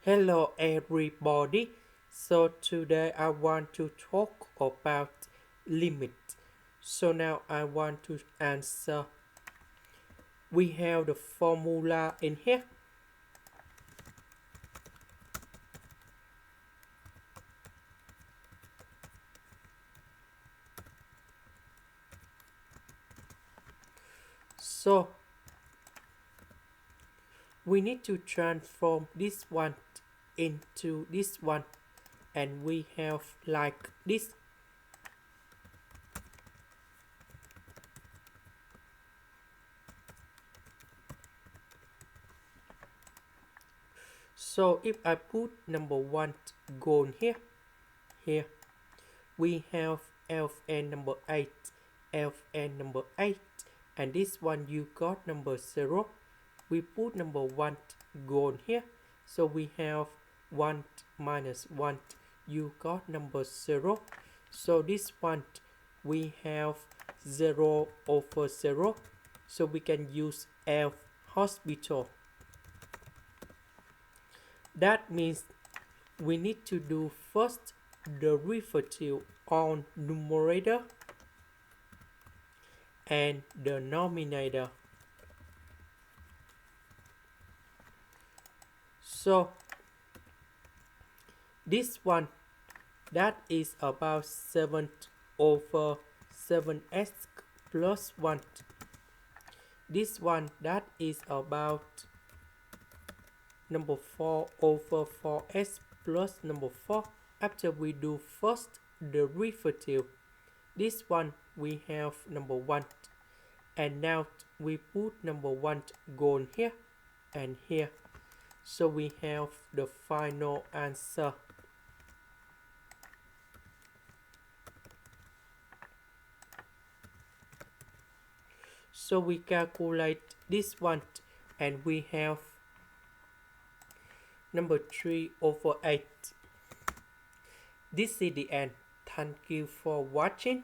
Hello everybody. So today I want to talk about limit. So now I want to answer. We have the formula in here. So we need to transform this one into this one, and we have like this. So if I put number one gone here we have fn number 8, fn number 8, and this one you got number 0. We put number 1 gone here, so we have 1 minus 1, you got number 0. So this one we have 0 over 0, so we can use F hospital. That means we need to do first derivative on numerator and denominator. So this one, that is about 7 over 7x plus 1. This one, that is about number 4 over 4x plus number 4. After we do first derivative, this one we have number 1, and now we put number 1 gone here and here, so we have the final answer. So we calculate this one, and we have number 3 over 8. This is the end. Thank you for watching.